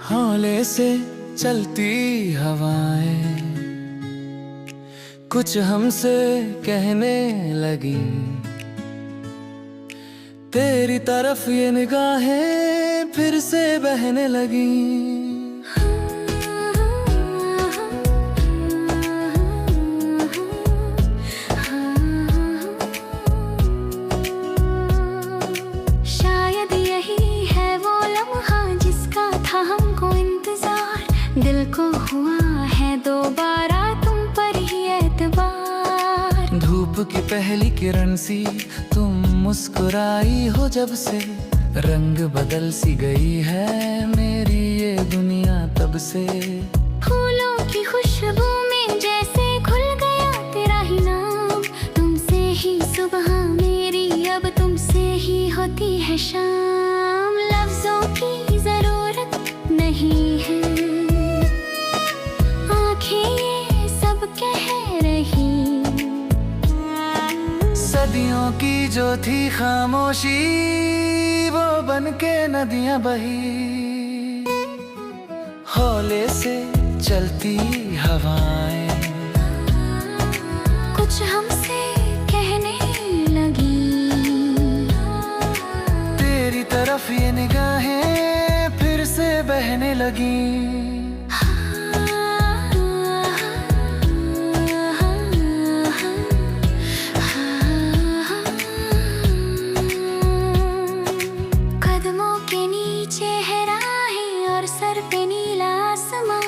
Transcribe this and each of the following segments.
हौले से चलती हवाएं कुछ हमसे कहने लगी, तेरी तरफ ये निगाहें फिर से बहने लगी। शायद यही है वो लम्हा जिसका था हमको इंतजार, दिल को हुआ है दोबारा तुम पर ही एतबार। धूप की पहली किरण सी तुम मुस्कुराई हो जब से, रंग बदल सी गई है मेरी ये दुनिया तब से। फूलों की खुशबू में जैसे खुल गया तेरा ही नाम, तुमसे ही सुबह मेरी अब तुमसे ही होती है शाम। लफ्जों की जरूरत नहीं है, आंखें ये सब कह रही। सदियों की जो थी खामोशी वो बन के नदियां बही, हौले से चलती हवाएं कुछ हमसे कहने लगी, तेरी तरफ ये निगाहें फिर से बहने लगी। कदमों के नीचे है राहें और सर पे नीला आसमां,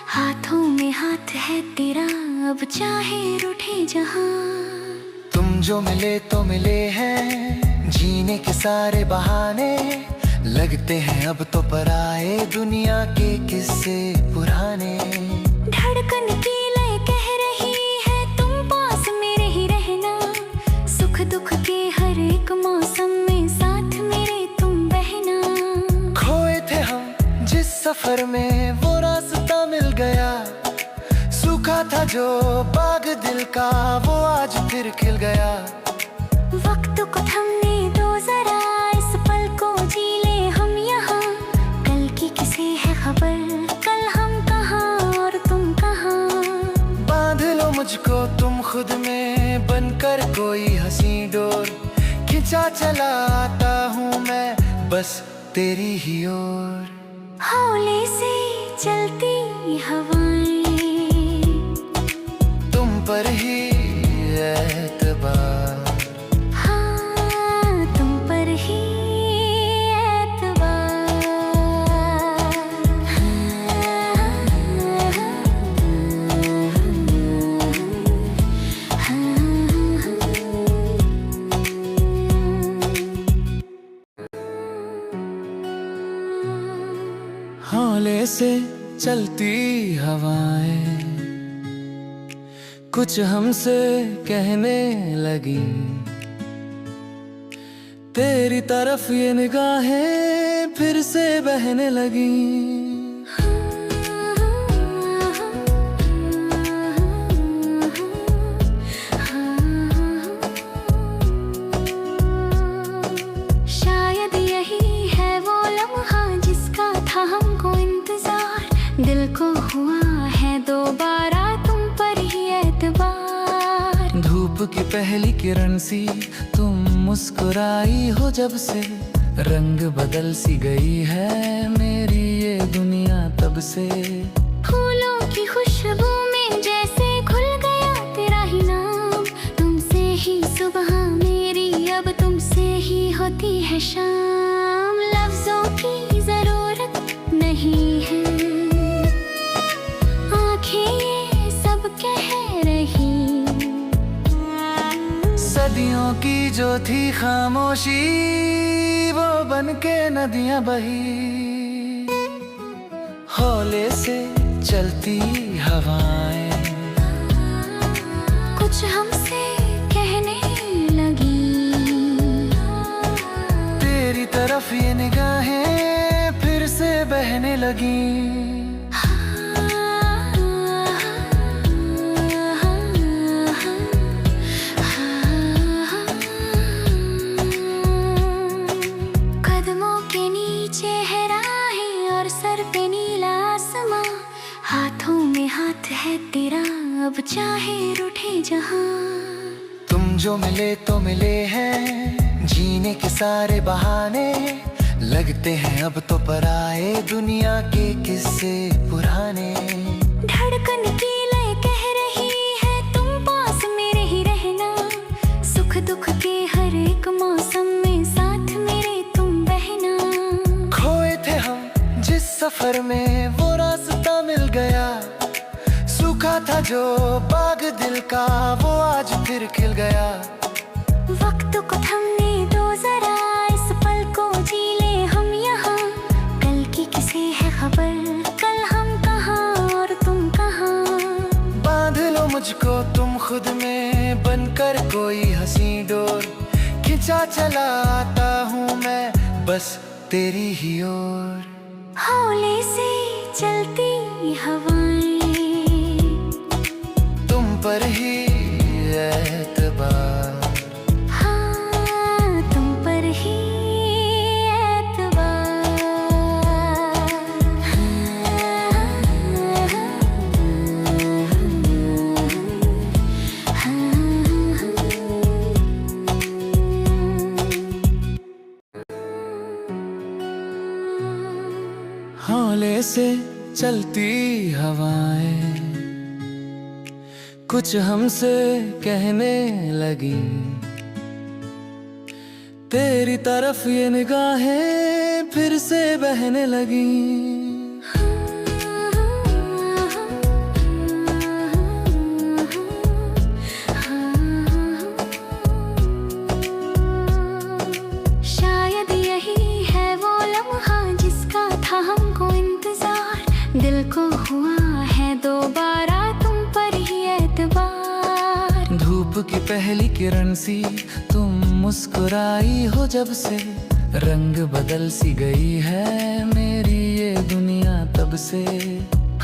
हाथों में हाथ है तेरा अब चाहे रूठे जहां। तुम जो मिले तो मिले हैं, जीने के सारे बहाने लगते हैं अब तो पराए दुनिया के किस्से पुराने। धड़कन की लय कह रही है तुम पास मेरे ही रहना, सुख दुख के हर एक मौसम में साथ मेरे तुम बहना। खोए थे हम जिस सफर में वो रास्ता मिल गया, सूखा था जो बाग दिल का वो आज फिर खिल गया। वक्त को थमने दो जरा, इस पल को जी ले हम यहाँ, कल की किसे है खबर, कल हम कहाँ और तुम कहाँ। बांध लो मुझको तुम खुद में बनकर कोई हंसी डोर, खिंचा चला आता हूँ मैं बस तेरी ही ओर। हौले से चलती हवाएं तुम पर ही एतबार, हाँ तुम पर ही एतबार। हौले से चलती हवाएं कुछ हमसे कहने लगी, तेरी तरफ ये निगाहें फिर से बहने लगी। शायद यही है वो लम्हा जिसका था हमको इंतजार, दिल को हुआ है दोबारा तुम पर ही एतबार। धूप की पहली किरण सी तुम मुस्कुराई हो जब से, रंग बदल सी गई है मेरी ये दुनिया तब से। फूलों की खुशबू में जैसे खुल गया तेरा ही नाम, तुमसे ही सुबह मेरी अब तुमसे ही होती है शाम। लफ्जों की जरूरत नहीं है, आंखें ये सब कह रही। सदियों की जो थी खामोशी वो बन के नदियां बही, हौले से चलती हवाएं कुछ हमसे कहने लगी, तेरी तरफ ये निगाहें फिर से बहने लगी। कदमों के नीचे है राहें और सर पे नी हाथ है तेरा, अब चाहे रूठे जहां। तुम जो मिले तो मिले हैं, जीने के सारे बहाने लगते हैं अब तो पराए, दुनिया के किस्से पुराने। धड़कन की लय कह रही है तुम पास मेरे ही रहना, सुख दुख के हर एक मौसम में साथ मेरे तुम बहना। खोए थे हम जिस सफर में वो रास्ता मिल गया, सूखा था जो बाग दिल का वो आज फिर खिल गया। वक्त को थमने दो जरा, इस पल को जी ले हम यहाँ, कल की किसे है खबर, कल हम कहाँ और तुम कहाँ। बांध लो मुझको तुम खुद में, बनकर कोई हंसी डोर, खिंचा चला आता हूँ मैं बस तेरी ही ओर। हौले से चलती हवाएं, तुम पर ही एतबार, हाँ तुम पर ही एतबार। हौले से चलती हवाएं कुछ हमसे कहने लगी, तेरी तरफ ये निगाहें फिर से बहने लगी। शायद यही है वो लम्हा जिसका था हमको इंतजार, दिल को हुआ है दोबारा तुम पर ही एतबार। धूप की पहली किरण सी तुम मुस्कुराई हो जब से, रंग बदल सी गई है मेरी ये दुनिया तब से।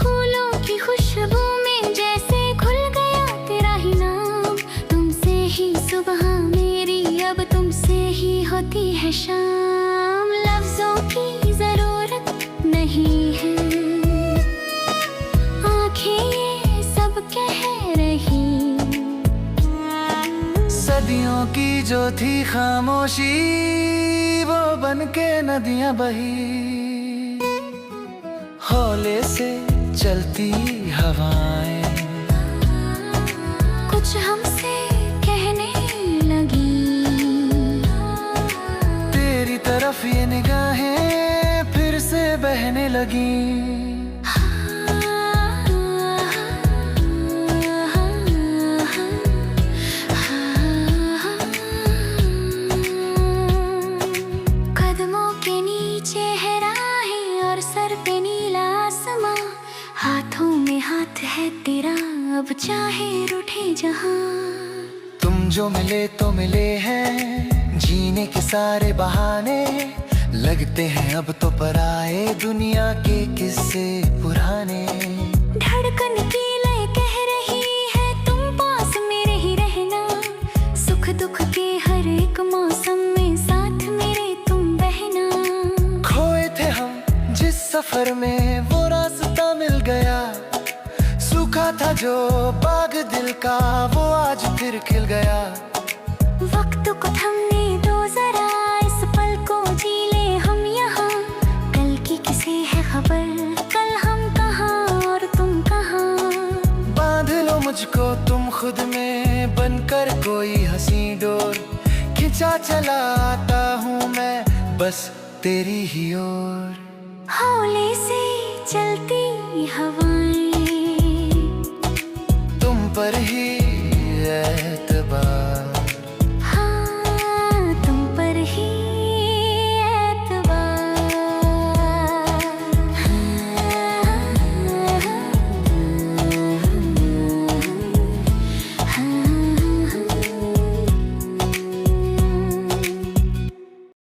फूलों की खुशबू में जैसे खुल गया तेरा ही नाम, तुमसे ही सुबह मेरी अब तुमसे ही होती है शाम। लफ्जों की जरूरत नहीं है, आंखें ये सब कह रही। सदियों की जो थी खामोशी वो बनके नदियां बही, हौले से चलती हवाएं कुछ हमसे कहने लगी, तेरी तरफ ये निगाहें फिर से बहने लगी। कदमों के नीचे है राहें और सर पे नीला आसमां, हाथों में हाथ है तेरा अब चाहे रूठे जहां। तुम जो मिले तो मिले हैं, जीने के सारे बहाने लगते हैं अब तो पराए, दुनिया के किस्से पुराने। धड़कन की लय कह रही है तुम पास मेरे ही रहना, सुख दुख के हर एक मौसम में साथ मेरे तुम बहना। खोए थे हम जिस सफर में वो रास्ता मिल गया, सूखा था जो बाग दिल का वो आज फिर खिल गया। वक्त को थमने दो जरा, इस पल को जी ले हम यहाँ, कल की किसे है खबर, कल हम कहाँ और तुम कहाँ। बांध लो मुझको तुम खुद में, बनकर कोई हंसी डोर, खिंचा चला आता हूँ मैं बस तेरी ही ओर। हौले से चलती हवाएं तुम पर ही